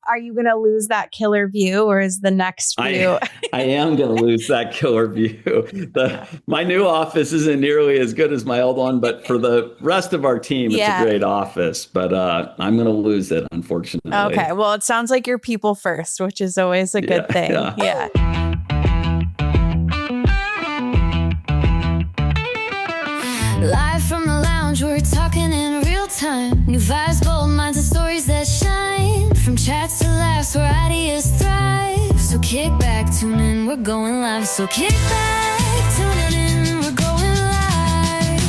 Are you going to lose that killer view, or is the next view? I am going to lose that killer view. My new office isn't nearly as good as my old one, but for the rest of our team, it's a great office. But I'm going to lose it, unfortunately. Okay. Well, it sounds like you're people first, which is always a good thing. Yeah. Live from the lounge, we're talking in real time. New vibes, bold minds, and stories that shine. From chats to laughs, where ideas thrive. So kick back, tune in, we're going live. So kick back, tune in, we're going live.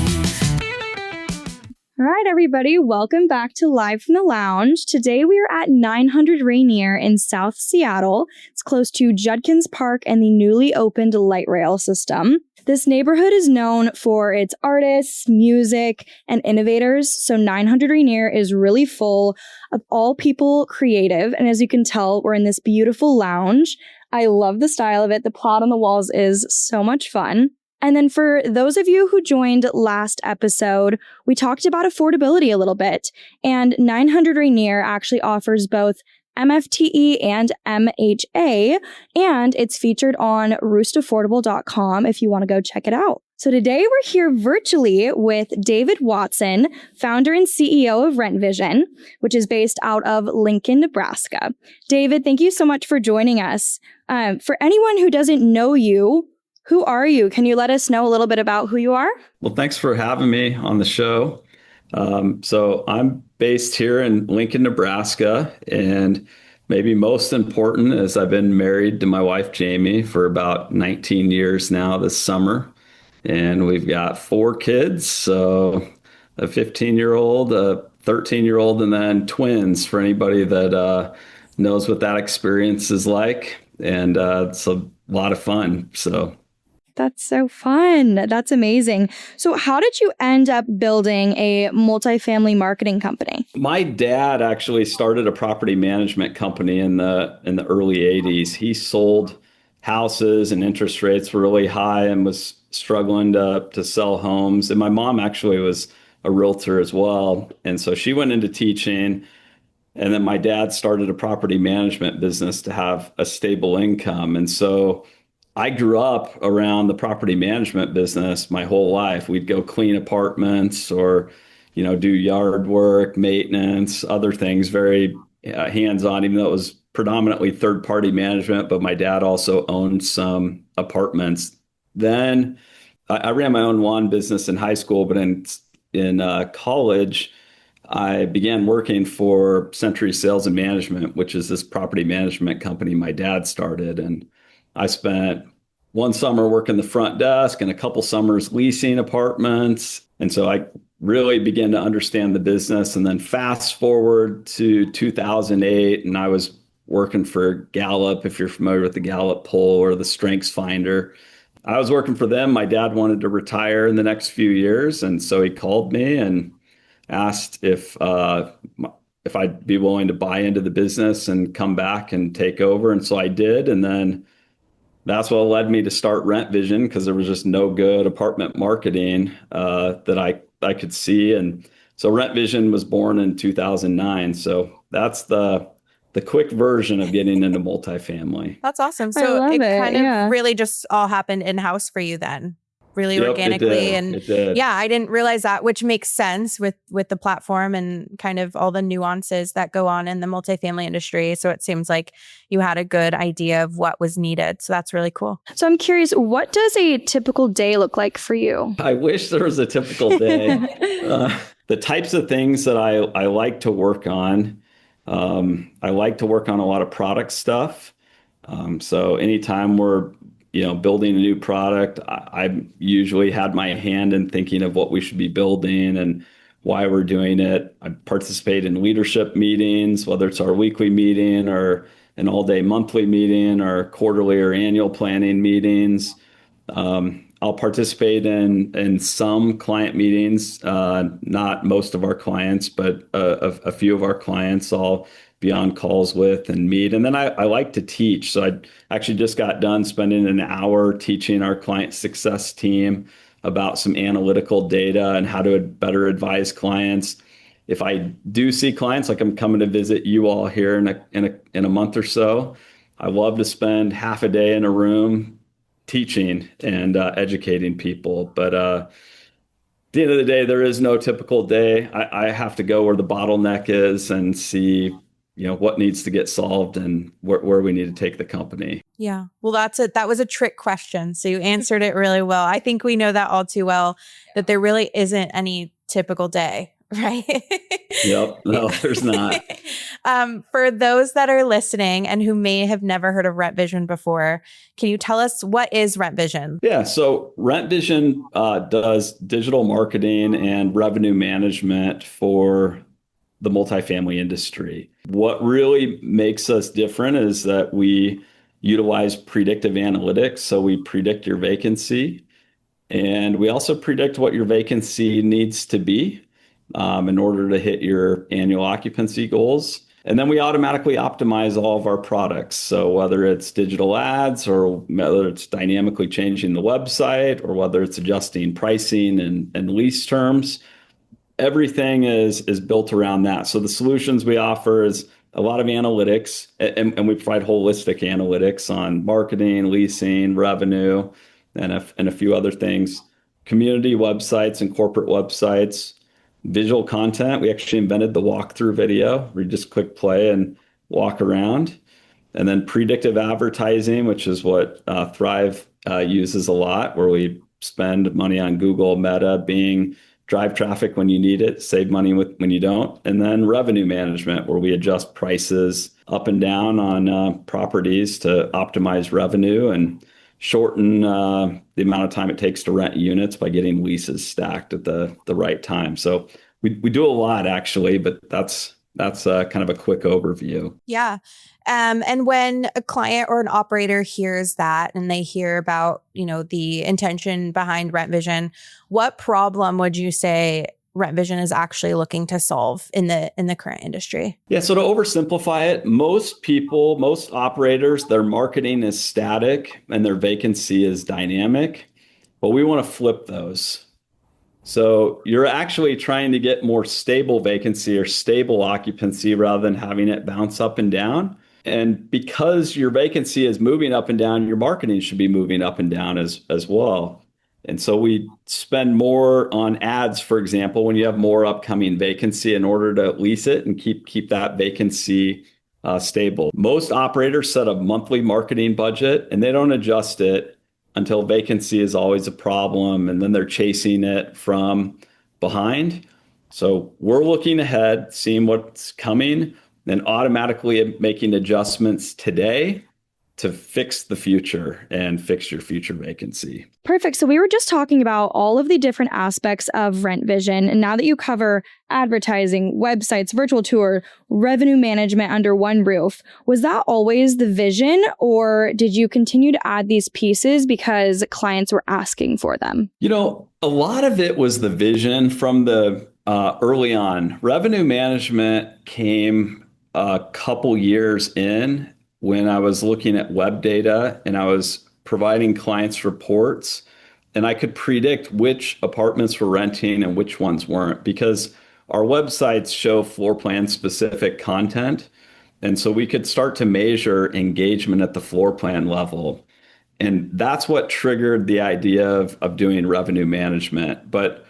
All right, everybody, welcome back to Live from the Lounge. Today we are at 900 Rainier in South Seattle. It's close to Judkins Park and the newly opened light rail system. This neighborhood is known for its artists, music, and innovators, so 900 Rainier is really full of all people creative, and as you can tell, we're in this beautiful lounge. I love the style of it. The plot on the walls is so much fun. And then for those of you who joined last episode, we talked about affordability a little bit, and 900 Rainier actually offers both MFTE and MHA, and it's featured on roostaffordable.com if you want to go check it out. So today we're here virtually with David Watson, founder and CEO of RentVision, which is based out of Lincoln, Nebraska. David, thank you so much for joining us. For anyone who doesn't know you, who are you? Can you let us know a little bit about who you are? Well, thanks for having me on the show. So I'm based here in Lincoln, Nebraska, and maybe most important is I've been married to my wife, Jamie, for about 19 years now this summer, and we've got 4 kids. So a 15-year-old, a 13-year-old, and then twins for anybody that knows what that experience is like. And it's a lot of fun. So. That's so fun. That's amazing. So how did you end up building a multifamily marketing company? My dad actually started a property management company in the early 80s. He sold houses and interest rates were really high and was struggling to sell homes. And my mom actually was a realtor as well. And so she went into teaching. And then my dad started a property management business to have a stable income. And so I grew up around the property management business my whole life. We'd go clean apartments or, do yard work, maintenance, other things, very hands-on, even though it was predominantly third-party management. But my dad also owned some apartments. Then I ran my own lawn business in high school, but in college, I began working for Century Sales and Management, which is this property management company my dad started. And I spent one summer working the front desk and a couple summers leasing apartments. And so I really began to understand the business. And then fast forward to 2008, and I was working for Gallup, if you're familiar with the Gallup poll or the Strengths Finder. I was working for them. My dad wanted to retire in the next few years. And so he called me and asked if I'd be willing to buy into the business and come back and take over. And so I did. And then that's what led me to start RentVision, because there was just no good apartment marketing that I could see. And so RentVision was born in 2009. So that's the quick version of getting into multifamily. That's awesome. So it kind of really just all happened in-house for you then. Really organically. It did. Yeah, I didn't realize that, which makes sense with the platform and kind of all the nuances that go on in the multifamily industry. So it seems like you had a good idea of what was needed. So that's really cool. So I'm curious, what does a typical day look like for you? I wish there was a typical day. The types of things that I like to work on, I like to work on a lot of product stuff. So anytime we're building a new product, I usually had my hand in thinking of what we should be building and why we're doing it. I participate in leadership meetings, whether it's our weekly meeting or an all-day monthly meeting or quarterly or annual planning meetings. I'll participate in some client meetings, not most of our clients, but a few of our clients I'll be on calls with and meet. And then I like to teach. So I actually just got done spending an hour teaching our client success team about some analytical data and how to better advise clients. if I do see clients, like I'm coming to visit you all here in a month or so, I love to spend half a day in a room teaching and educating people. But at the end of the day, there is no typical day. I have to go where the bottleneck is and see, what needs to get solved and where we need to take the company. Yeah. Well, that's it. That was a trick question. So you answered it really well. I think we know that all too well, that there really isn't any typical day, right? Yep. No, there's not. For those that are listening and who may have never heard of RentVision before, can you tell us what is RentVision? Yeah. So RentVision does digital marketing and revenue management for the multifamily industry. What really makes us different is that we utilize predictive analytics. So we predict your vacancy, and we also predict what your vacancy needs to be in order to hit your annual occupancy goals. And then we automatically optimize all of our products. So whether it's digital ads or whether it's dynamically changing the website or whether it's adjusting pricing and lease terms, everything is built around that. So the solutions we offer is a lot of analytics, and we provide holistic analytics on marketing, leasing, revenue, and a few other things. Community websites and corporate websites, visual content. We actually invented the walkthrough video where you just click play and walk around. And then predictive advertising, which is what Thrive uses a lot, where we spend money on Google, Meta, Bing, drive traffic when you need it, save money when you don't. And then revenue management, where we adjust prices up and down on properties to optimize revenue and shorten the amount of time it takes to rent units by getting leases stacked at the right time. So we do a lot, actually, but that's kind of a quick overview. Yeah. And when a client or an operator hears that and they hear about, the intention behind RentVision, what problem would you say RentVision is actually looking to solve in the current industry? Yeah. So to oversimplify it, most operators, their marketing is static and their vacancy is dynamic, but we want to flip those. So you're actually trying to get more stable vacancy or stable occupancy rather than having it bounce up and down. And because your vacancy is moving up and down, your marketing should be moving up and down as well. And so we spend more on ads, for example, when you have more upcoming vacancy in order to lease it and keep that vacancy stable. Most operators set a monthly marketing budget and they don't adjust it until vacancy is always a problem, and then they're chasing it from behind. So we're looking ahead, seeing what's coming, and automatically making adjustments today to fix the future and fix your future vacancy. Perfect. So we were just talking about all of the different aspects of RentVision. And now that you cover advertising, websites, virtual tour, revenue management under one roof, was that always the vision, or did you continue to add these pieces because clients were asking for them? A lot of it was the vision from the early on. Revenue management came a couple years in when I was looking at web data and I was providing clients reports, and I could predict which apartments were renting and which ones weren't, because our websites show floor plan specific content. And so we could start to measure engagement at the floor plan level. And that's what triggered the idea of doing revenue management. But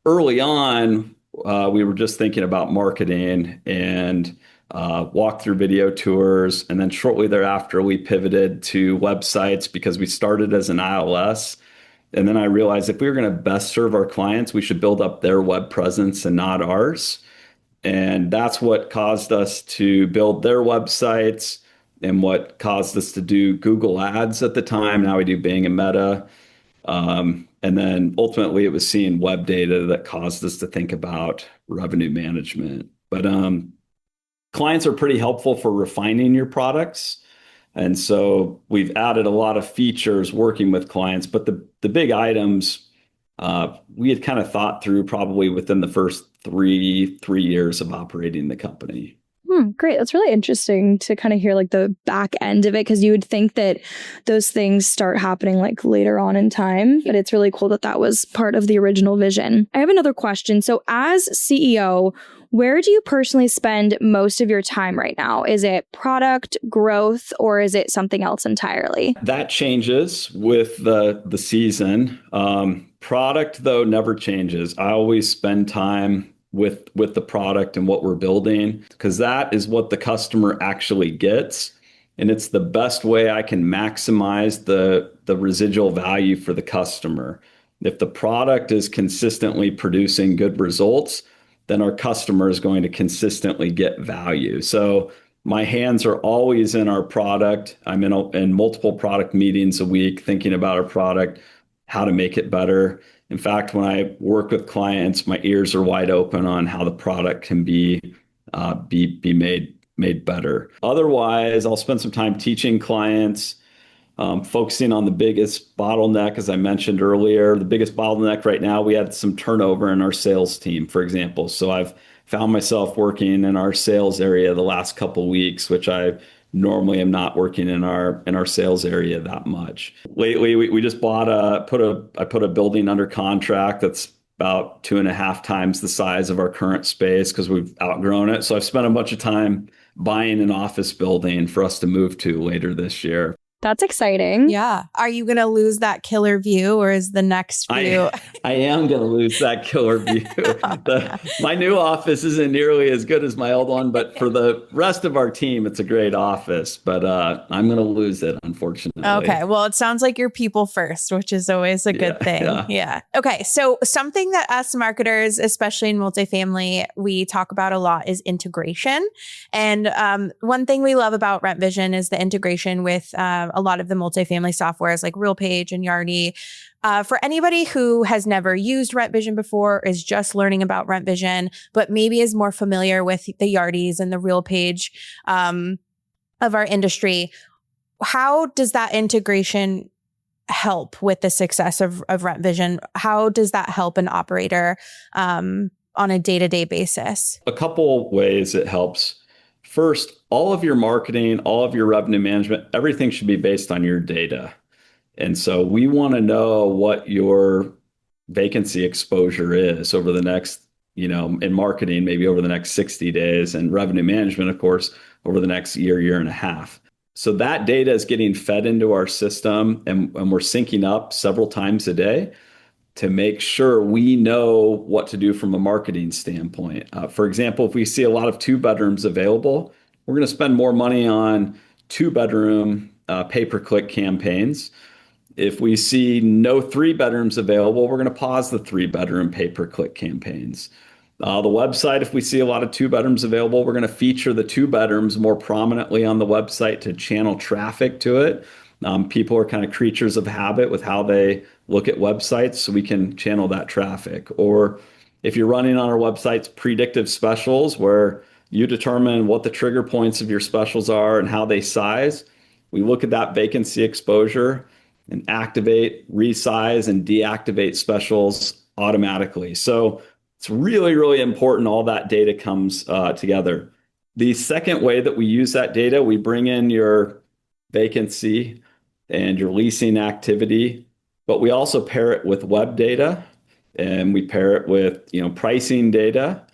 early on, we were just thinking about marketing and walkthrough video tours. And then shortly thereafter, we pivoted to websites because we started as an ILS. And then I realized if we were going to best serve our clients, we should build up their web presence and not ours. And that's what caused us to build their websites and what caused us to do Google Ads at the time. Now we do Bing and Meta. And then ultimately it was seeing web data that caused us to think about revenue management. But clients are pretty helpful for refining your products. And so we've added a lot of features working with clients, but the big items we had kind of thought through probably within the first three years of operating the company. Great. That's really interesting to kind of hear like the back end of it, because you would think that those things start happening like later on in time, but it's really cool that that was part of the original vision. I have another question. So as CEO, Where do you personally spend most of your time right now? Is it product growth or is it something else entirely? That changes with the season. Product, though, never changes. I always spend time with the product and what we're building, because that is what the customer actually gets. And it's the best way I can maximize the residual value for the customer. If the product is consistently producing good results, then our customer is going to consistently get value. So my hands are always in our product. I'm in multiple product meetings a week, thinking about our product, how to make it better. In fact, when I work with clients, my ears are wide open on how the product can be made better. Otherwise, I'll spend some time teaching clients, focusing on the biggest bottleneck, as I mentioned earlier. The biggest bottleneck right now, we had some turnover in our sales team, for example. So I've found myself working in our sales area the last couple of weeks, which I normally am not working in our sales area that much. Lately, we just I put a building under contract that's about 2.5 times the size of our current space because we've outgrown it. So I've spent a bunch of time buying an office building for us to move to later this year. That's exciting. Yeah. Are you going to lose that killer view, or is the next view? I am going to lose that killer view. My new office isn't nearly as good as my old one, but for the rest of our team, it's a great office. But I'm going to lose it, unfortunately. Okay. Well, it sounds like you're people first, which is always a good thing. Yeah. Okay. So something that us marketers, especially in multifamily, we talk about a lot is integration. And one thing we love about RentVision is the integration with a lot of the multifamily softwares like RealPage and Yardi. For anybody who has never used RentVision before, is just learning about RentVision, but maybe is more familiar with the Yardis and the RealPage of our industry, how does that integration help with the success of RentVision? How does that help an operator on a day-to-day basis? A couple ways it helps. First, all of your marketing, all of your revenue management, everything should be based on your data. And so we want to know what your vacancy exposure is over the next, in marketing, maybe over the next 60 days, and revenue management, of course, over the next year and a half. So that data is getting fed into our system, and we're syncing up several times a day to make sure we know what to do from a marketing standpoint. For example, if we see a lot of 2-bedrooms available, we're going to spend more money on 2-bedroom pay-per-click campaigns. If we see no 3-bedrooms available, we're going to pause the 3-bedroom pay-per-click campaigns. The website, if we see a lot of 2-bedrooms available, we're going to feature the 2-bedrooms more prominently on the website to channel traffic to it. People are kind of creatures of habit with how they look at websites, so we can channel that traffic. Or if you're running on our websites predictive specials where you determine what the trigger points of your specials are and how they size, we look at that vacancy exposure and activate, resize, and deactivate specials automatically. So it's really, really important all that data comes together. The second way that we use that data, we bring in your vacancy and your leasing activity, but we also pair it with web data, and we pair it with pricing data,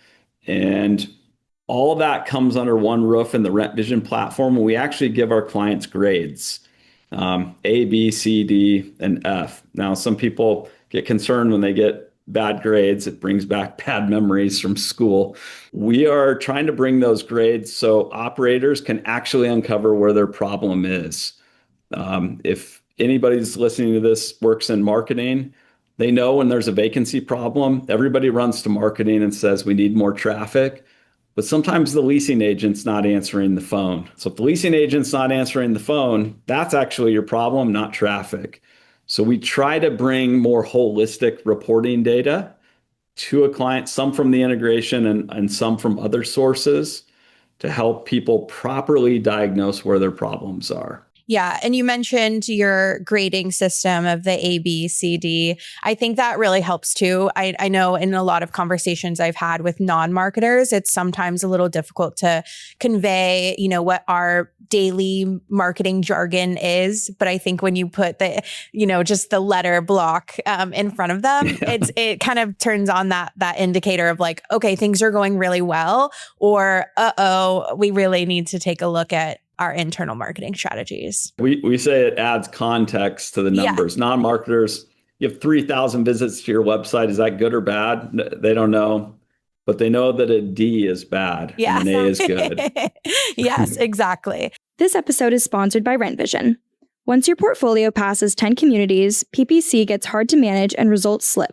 and all of that comes under one roof in the RentVision platform. And we actually give our clients grades, A, B, C, D, and F. Now, some people get concerned when they get bad grades. It brings back bad memories from school. We are trying to bring those grades so operators can actually uncover where their problem is. If anybody's listening to this works in marketing, they know when there's a vacancy problem, everybody runs to marketing and says, we need more traffic. But sometimes the leasing agent's not answering the phone. So if the leasing agent's not answering the phone, that's actually your problem, not traffic. So we try to bring more holistic reporting data to a client, some from the integration and some from other sources, to help people properly diagnose where their problems are. Yeah. And you mentioned your grading system of the A, B, C, D. I think that really helps too. I know in a lot of conversations I've had with non-marketers, it's sometimes a little difficult to convey, what our daily marketing jargon is. But I think when you put the, just the letter block in front of them, it kind of turns on that indicator of like, okay, things are going really well, or we really need to take a look at our internal marketing strategies. We say it adds context to the numbers. Yeah. Non-marketers, you have 3,000 visits to your website. Is that good or bad? They don't know, but they know that a D is bad and an A is good. Yes, exactly. This episode is sponsored by RentVision. Once your portfolio passes 10 communities, PPC gets hard to manage and results slip.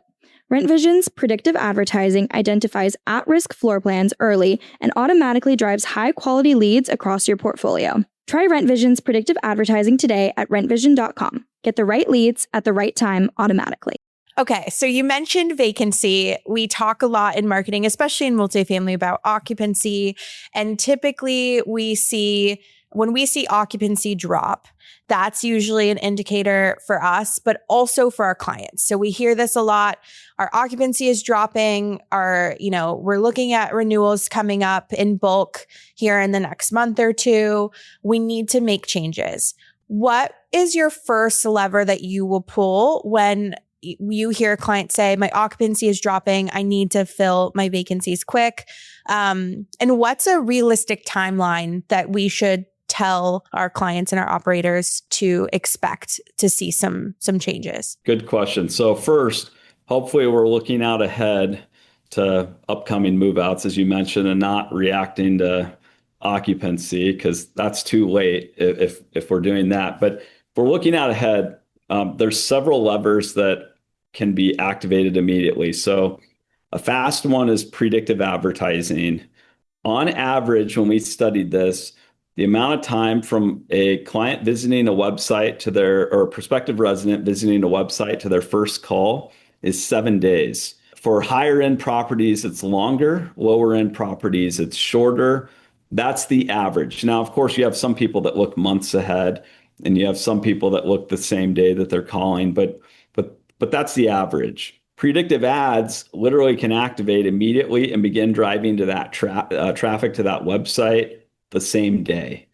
RentVision's predictive advertising identifies at-risk floor plans early and automatically drives high-quality leads across your portfolio. Try RentVision's predictive advertising today at rentvision.com. Get the right leads at the right time automatically. Okay, so you mentioned vacancy. We talk a lot in marketing, especially in multifamily, about occupancy. And typically when we see occupancy drop, that's usually an indicator for us, but also for our clients. So we hear this a lot. Our occupancy is dropping. We're looking at renewals coming up in bulk here in the next month or two. We need to make changes. What is your first lever that you will pull when you hear a client say, my occupancy is dropping, I need to fill my vacancies quick? And what's a realistic timeline that we should tell our clients and our operators to expect to see some changes? Good question. So first, hopefully we're looking out ahead to upcoming move-outs, as you mentioned, and not reacting to occupancy, because that's too late if we're doing that. But if we're looking out ahead, there's several levers that can be activated immediately. So a fast one is predictive advertising. On average, when we studied this, the amount of time from a client visiting a website or a prospective resident visiting a website to their first call is 7 days. For higher end properties, it's longer. Lower end properties, it's shorter. That's the average. Now, of course, you have some people that look months ahead, and you have some people that look the same day that they're calling, but that's the average. Predictive ads literally can activate immediately and begin driving to that traffic to that website the same day.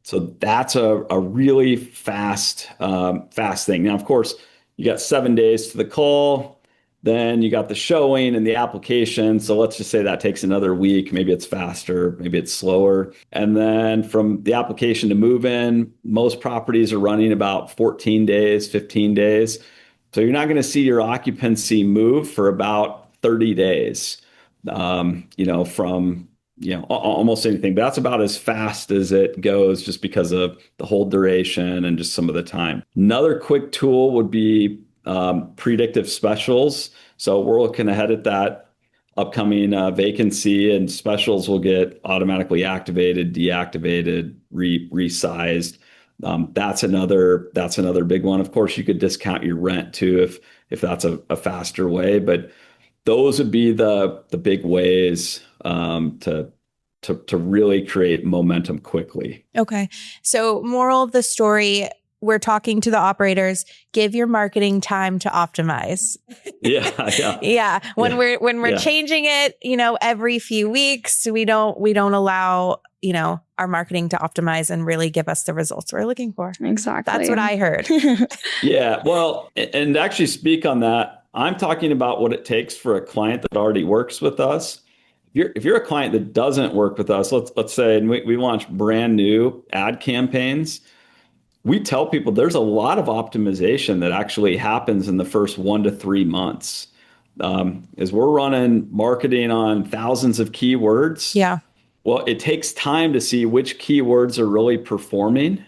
So that's a really fast thing. Now, of course, you got 7 days to the call, then you got the showing and the application. So let's just say that takes another week. Maybe it's faster, maybe it's slower. And then from the application to move in, most properties are running about 14 days, 15 days. So you're not going to see your occupancy move for about 30 days, from almost anything. But that's about as fast as it goes, just because of the hold duration and just some of the time. Another quick tool would be predictive specials. So we're looking ahead at that upcoming vacancy, and specials will get automatically activated, deactivated, resized. That's another big one. Of course, you could discount your rent too if that's a faster way, but those would be the big ways to really create momentum quickly. Okay. So moral of the story, we're talking to the operators, give your marketing time to optimize. Yeah. When we're changing it, every few weeks, we don't allow, our marketing to optimize and really give us the results we're looking for. Exactly. That's what I heard. Yeah. Well, and to actually speak on that, I'm talking about what it takes for a client that already works with us. If you're a client that doesn't work with us, let's say, and we launch brand new ad campaigns, we tell people there's a lot of optimization that actually happens in the first 1 to 3 months. As we're running marketing on thousands of keywords. Yeah. Well, it takes time to see which keywords are really performing,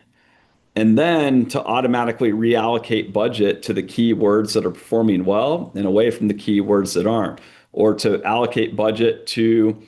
and then to automatically reallocate budget to the keywords that are performing well and away from the keywords that aren't, or to allocate budget to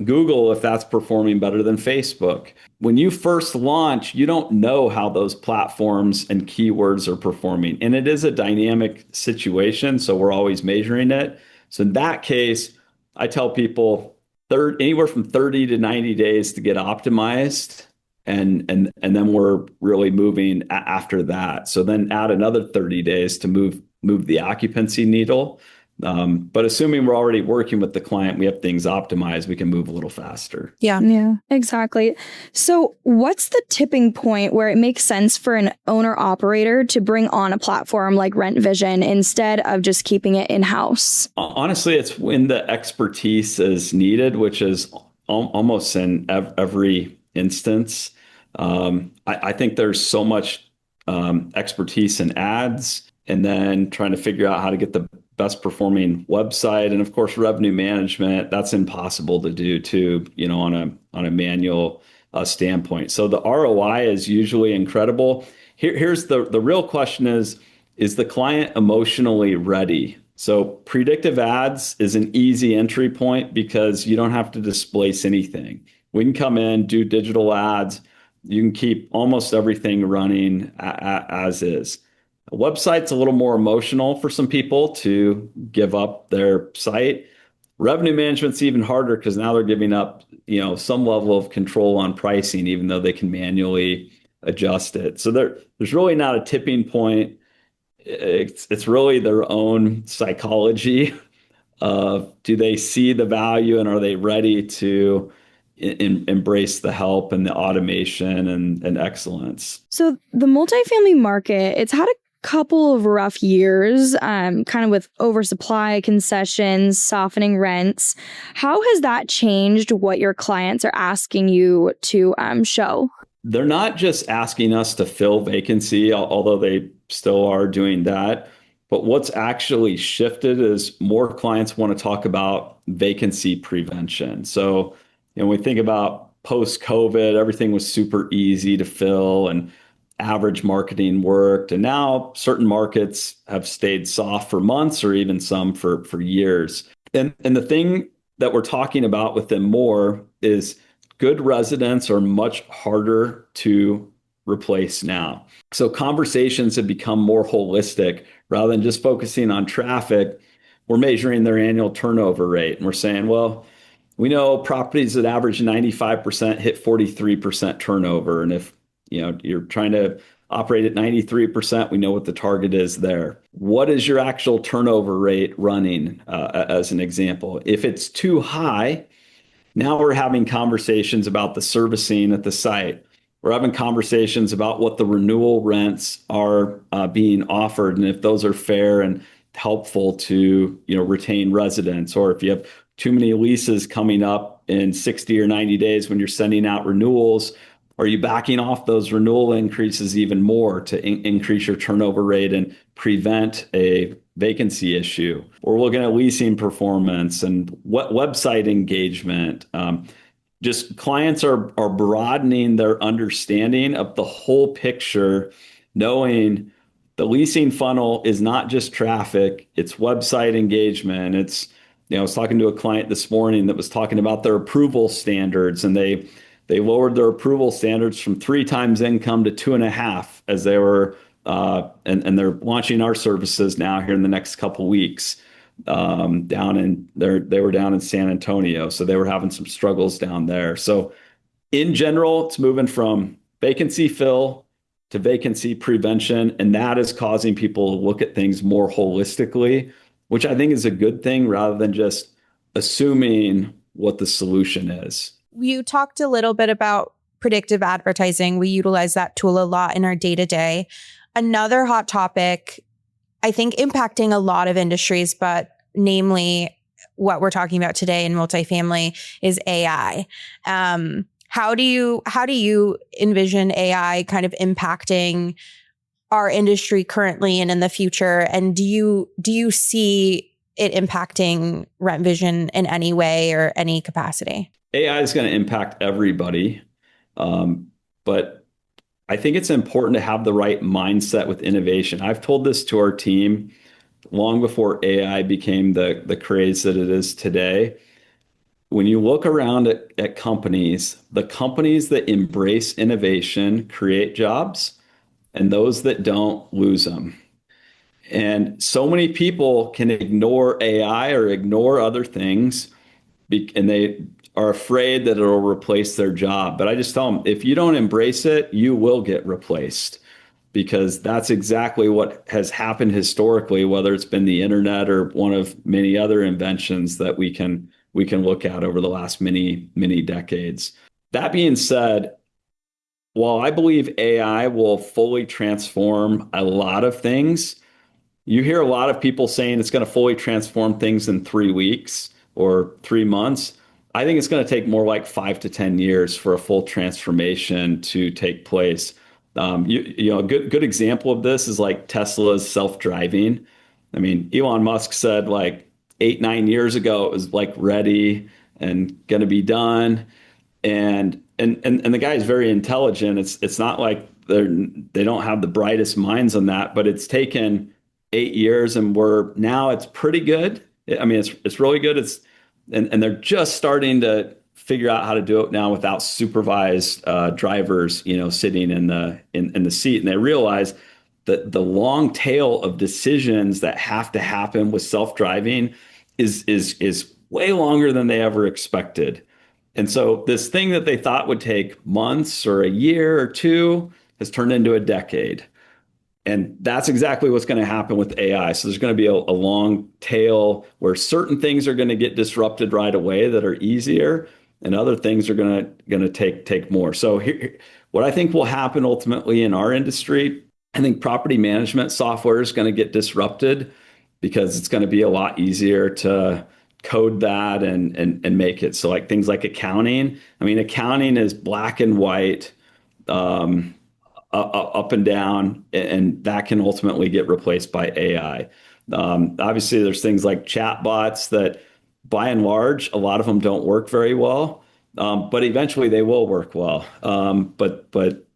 Google if that's performing better than Facebook. When you first launch, you don't know how those platforms and keywords are performing. And it is a dynamic situation, so we're always measuring it. So in that case, I tell people anywhere from 30 to 90 days to get optimized. and then we're really moving after that. So then add another 30 days to move the occupancy needle. But assuming we're already working with the client, we have things optimized, we can move a little faster. Yeah, exactly. So what's the tipping point where it makes sense for an owner operator to bring on a platform like RentVision instead of just keeping it in-house? Honestly, it's when the expertise is needed, which is almost in every instance. I think there's so much expertise in ads, and then trying to figure out how to get the best performing website, and of course revenue management. That's impossible to do too, on a manual standpoint. So the ROI is usually incredible. Here's the real question: is the client emotionally ready? So predictive ads is an easy entry point because you don't have to displace anything. We can come in, do digital ads. You can keep almost everything running as is. A website's a little more emotional for some people to give up their site. Revenue management's even harder because now they're giving up, some level of control on pricing, even though they can manually adjust it. So there's really not a tipping point. It's really their own psychology of, do they see the value and are they ready to embrace the help and the automation and excellence? So the multifamily market, it's had a couple of rough years, kind of with oversupply, concessions, softening rents. How has that changed what your clients are asking you to show? They're not just asking us to fill vacancy, although they still are doing that. But what's actually shifted is more clients want to talk about vacancy prevention. So, when we think about post-COVID, everything was super easy to fill and average marketing worked. And now certain markets have stayed soft for months or even some for years. And the thing that we're talking about with them more is good residents are much harder to replace now. So conversations have become more holistic. Rather than just focusing on traffic, we're measuring their annual turnover rate. And we're saying, well, we know properties that average 95% hit 43% turnover. And if you're trying to operate at 93%, we know what the target is there. What is your actual turnover rate running, as an example? If it's too high, now we're having conversations about the servicing at the site. We're having conversations about what the renewal rents are being offered, and if those are fair and helpful to retain residents, or if you have too many leases coming up in 60 or 90 days when you're sending out renewals, are you backing off those renewal increases even more to increase your turnover rate and prevent a vacancy issue? We're looking at leasing performance and what website engagement. Just clients are broadening their understanding of the whole picture, knowing the leasing funnel is not just traffic, it's website engagement. It's, I was talking to a client this morning that was talking about their approval standards, and they lowered their approval standards from 3 times income to 2.5 as they were, and they're launching our services now here in the next couple weeks. They were down in San Antonio, so they were having some struggles down there. So in general, it's moving from vacancy fill to vacancy prevention, and that is causing people to look at things more holistically, which I think is a good thing, rather than just assuming what the solution is. You talked a little bit about predictive advertising. We utilize that tool a lot in our day-to-day. Another hot topic, I think, impacting a lot of industries, but namely what we're talking about today in multifamily, is AI. How do you envision AI kind of impacting our industry currently and in the future? And do you see it impacting RentVision in any way or any capacity? AI is going to impact everybody, but I think it's important to have the right mindset with innovation. I've told this to our team long before AI became the craze that it is today. When you look around at companies, the companies that embrace innovation create jobs, and those that don't lose them. And so many people can ignore AI or ignore other things, and they are afraid that it'll replace their job. But I just tell them, if you don't embrace it, you will get replaced, because that's exactly what has happened historically, whether it's been the internet or one of many other inventions that we can look at over the last many decades. That being said, while I believe AI will fully transform a lot of things, you hear a lot of people saying it's going to fully transform things in 3 weeks or 3 months. I think it's going to take more like 5 to 10 years for a full transformation to take place. A good example of this is like Tesla's self-driving. I mean, Elon Musk said like 8, 9 years ago it was like ready and going to be done, and the guy is very intelligent. It's not like they don't have the brightest minds on that, but it's taken 8 years, and it's pretty good. I mean, it's really good. And they're just starting to figure out how to do it now without supervised drivers, sitting in the seat. And they realize that the long tail of decisions that have to happen with self-driving is way longer than they ever expected. And so this thing that they thought would take months or a year or two has turned into a decade. And that's exactly what's going to happen with AI. So there's going to be a long tail where certain things are going to get disrupted right away that are easier, and other things are going to take more. So what I think will happen ultimately in our industry, I think property management software is going to get disrupted because it's going to be a lot easier to code that and make it. So like things like accounting. I mean, accounting is black and white, up and down, and that can ultimately get replaced by AI. Obviously, there's things like chatbots that, by and large, a lot of them don't work very well, but eventually they will work well. But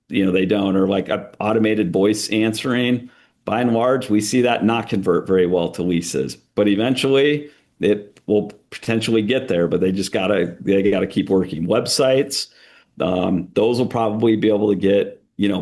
they don't. Or like automated voice answering. By and large, we see that not convert very well to leases, but eventually it will potentially get there. But they gotta keep working. Websites, those will probably be able to get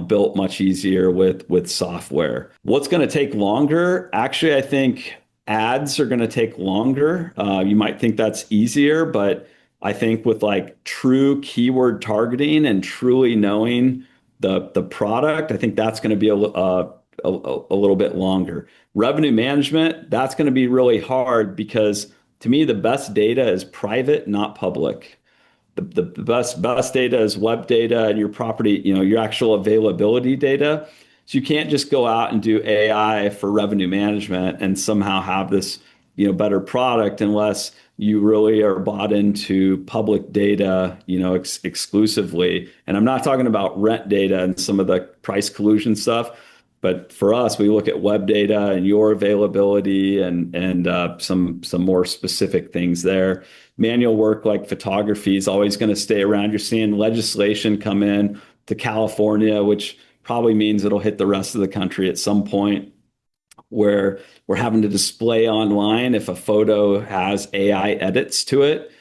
built much easier with software. What's going to take longer? Actually, I think ads are going to take longer. You might think that's easier, but I think with like true keyword targeting and truly knowing the product, I think that's going to be a little bit longer. Revenue management, that's going to be really hard, because to me, the best data is private, not public. The best data is web data and your property, your actual availability data. So you can't just go out and do AI for revenue management and somehow have this, better product unless you really are bought into public data, exclusively. And I'm not talking about rent data and some of the price collusion stuff, but for us, we look at web data and your availability and some more specific things there. Manual work like photography is always going to stay around. You're seeing legislation come in to California, which probably means it'll hit the rest of the country at some point, where we're having to display online if a photo has AI edits to it.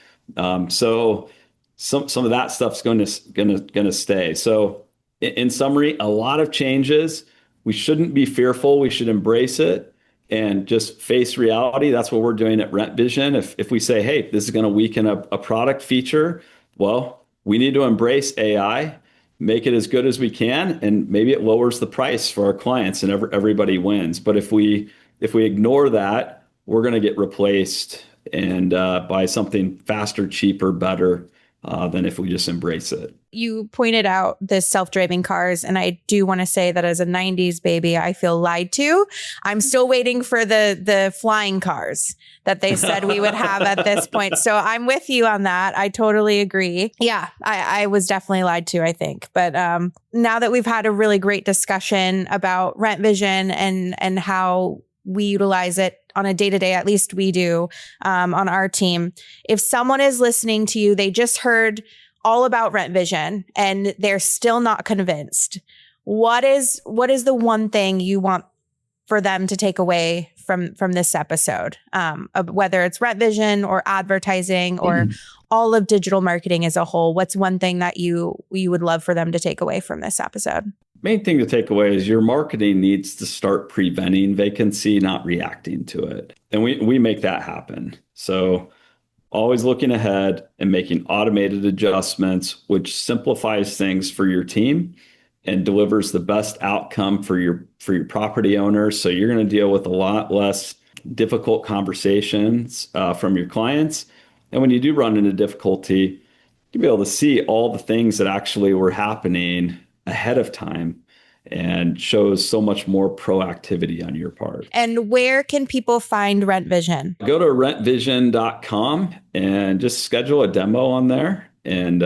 So some of that stuff's going to stay. So in summary, a lot of changes. We shouldn't be fearful. We should embrace it and just face reality. That's what we're doing at RentVision. If we say, hey, this is going to weaken a product feature, well, we need to embrace AI, make it as good as we can, and maybe it lowers the price for our clients and everybody wins. But if we ignore that, we're going to get replaced and by something faster, cheaper, better than if we just embrace it. You pointed out the self-driving cars, and I do want to say that as a 90s baby, I feel lied to. I'm still waiting for the flying cars that they said we would have at this point. So I'm with you on that. I totally agree. Yeah, I was definitely lied to, I think. But now that we've had a really great discussion about RentVision and how we utilize it on a day-to-day, at least we do on our team. If someone is listening to you, they just heard all about RentVision and they're still not convinced, what is the one thing you want for them to take away from this episode, whether it's RentVision or advertising or all of digital marketing as a whole? What's one thing that you would love for them to take away from this episode? Main thing to take away is your marketing needs to start preventing vacancy, not reacting to it. And we make that happen. So always looking ahead and making automated adjustments, which simplifies things for your team and delivers the best outcome for your property owners. So you're going to deal with a lot less difficult conversations from your clients. And when you do run into difficulty, you'll be able to see all the things that actually were happening ahead of time, and shows so much more proactivity on your part. And where can people find RentVision? Go to rentvision.com and just schedule a demo on there, and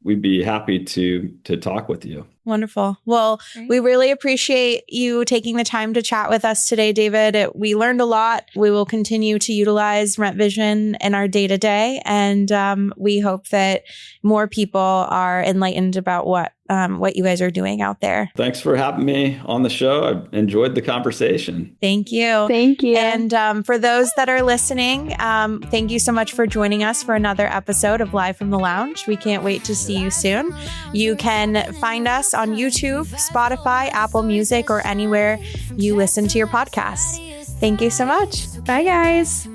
we'd be happy to talk with you. Wonderful. Well, we really appreciate you taking the time to chat with us today, David. We learned a lot. We will continue to utilize RentVision in our day-to-day, and we hope that more people are enlightened about what you guys are doing out there. Thanks for having me on the show. I've enjoyed the conversation. Thank you. Thank you. And for those that are listening, thank you so much for joining us for another episode of Live from the Lounge. We can't wait to see you soon. You can find us on YouTube, Spotify, Apple Music, or anywhere you listen to your podcasts. Thank you so much. Bye, guys.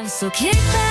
So kick back.